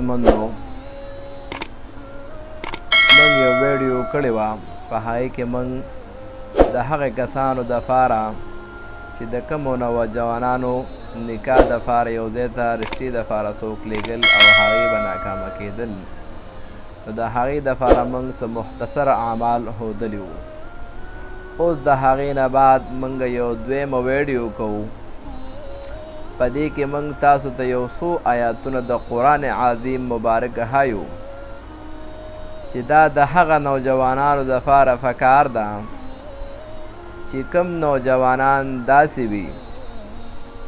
عزتمندو موږ یو ویډیو کړې وه په هغې کې موږ د هغې کسانو دپاره چې د کومو نوجوانانو نکاح دپاره یو ځای ته رشتې دپاره څوک لیږل او هغې به ناکامه کېدل نو د هغې دپاره موږ څه مختصر اعمال ښودلي وو. اوس د هغې نه بعد موږ یو دویمه ویډیو کوو په دې کې موږ تاسو ته یو څو آیاتونه د قرآن عظیم مبارک ښایو چې دا د هغه نوجوانانو دپاره پکار ده چې کوم نوجوانان داسې وي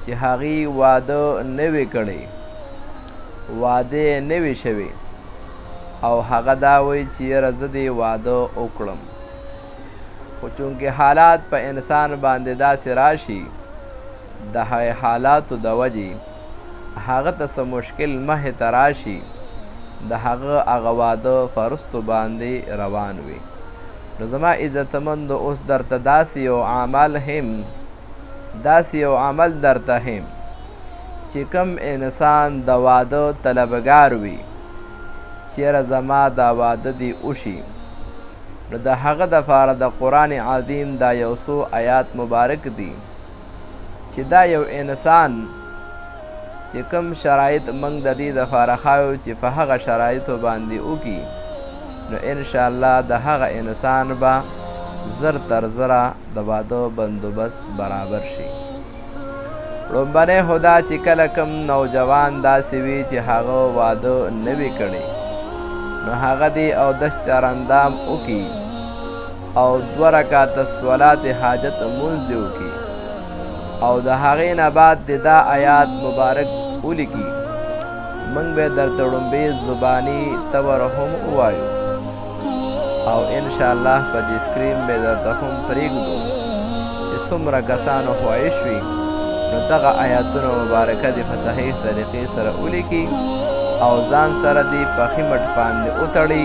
چې هغې واده نه وي کړی، واده یې نه وي شوی او هغه دا وایي چې یاره زه دې واده وکړم، خو چونکې حالات په انسان باندې داسې راشي د هغې حالاتو د وجې هغه ته څه مشکل مخې ته راشي د هغه واده فرستو باندې روان وي. نو زما عزتمندو اوس درته داسې یو عمل درته هم چې کوم انسان د واده طلبګار وي چیرې زما دا واده دې وشي نو د هغه دپاره د قرآن عظیم دا یو څو آیات مبارک دي چې دا یو انسان چې کوم شرایط موږ د دې دپاره ښایو چې په هغه شرایطو باندې وکړي نو انشاءالله د هغه انسان به زر تر زره د واده بندوبست برابر شي. لومبنی خو دا چې کله کوم نوجوان داسې وي چې هغه واده نه وي کړی نو هغه دې اودس چارندام وکړي او 2 رکعته صلات حاجت لمونځ دې وکړي او د هغې نه بعد د دا آیات مبارک ولیکي. موږ به درته لومبۍ زباني تور هم ووایو او انشاءالله په دې سکرین به درته هم پرېږدو چې څومره کسانو خواهش وي نو دغه آیاتونه مبارکه دې په صحیح طریقې سره ولیکي او ځان سره دې په خیمټ باندې وتړي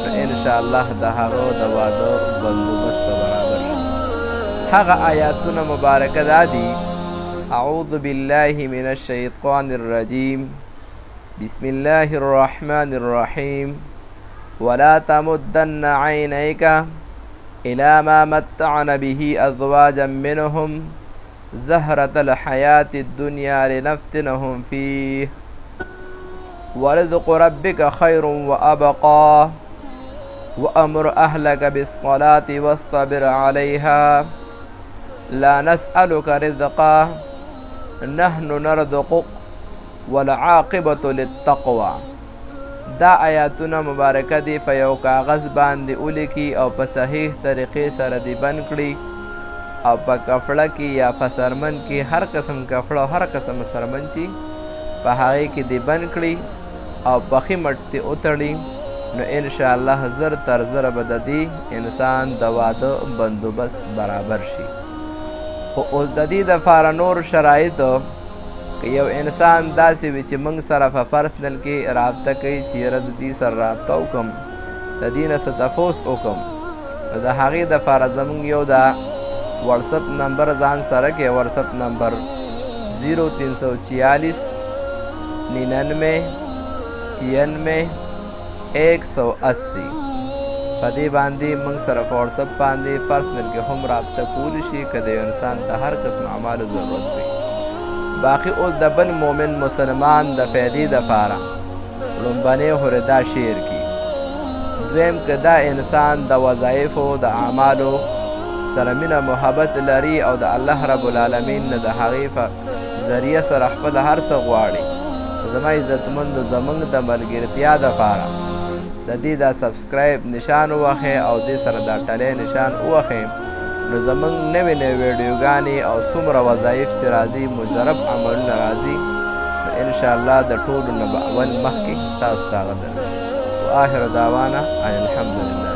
نو انشاءالله د هغه د واده بندوبست به برابر شي. هغه آیاتونه مبارکه دا دي: اعوذ بالله من الشیطان الرجیم، بسم الله الرحمن الرحیم، ولا تمدن عینیک الى ما متعنا به ازواجا منهم زهرة الحیاة الدنیا لنفتنهم فیه ورزق ربک خیر وابقى وامر اهلک بالصلاة واصطبر علیها لا نسألك رزقا نحن نرزقك والعاقبة للتقوى. دا آیاتونه مبارکه دی په یو کاغذ باندې ولیکي او په صحیح طریقې سره دی بند کړي او په کفړه کې یا په سرمن کې هر قسم کفړه او هر قسم سرمن چې په هغې کې دی بند کړي او په خیمټ دې وتړي نو انشاءالله زر تر زره به د دې انسان د واده بندوبست برابر شي. خو اوس د دې دپاره نور شرایطو که یو انسان داسې وي چې موږ سره په پرسنل کې رابطه کوي چې یاره زه دې سره رابطه وکړم د دې نه څه تپوس وکړم نو د هغې دپاره زموږ یو دا وټسپ نمبر ځان سره کې وټسپ نمبر 0346 99 96 180 په دې باندې موږ سره په وټسپ باندې پرسنل کې هم رابطه کولی شي که د یو انسان ته هر قسم اعمالو ضرورت وي. باقي اوس د بل مومن مسلمان د فیدې دپاره لومبنی خورې دا شعر کی. دویم که دا انسان د وظایفو د اعمالو سره مینه محبت لري او د الله رب العالمین نه د هغې په ذریعه سره خپل هر څه غواړي زما عزتمندو زموږ د ملګرتیا دپاره د دې دا سبسکرایب نشان ووهئ او دې سره دا ټلی نشان ووهئ نو زموږ نوې ویډیوګانې او څومره وظایف چې راځي مجرب عملونه راځي نو انشاءالله د ټولو نه به اول مخکې تاسو ته هغه درکړو. واخر دعوانا ان الحمدلله.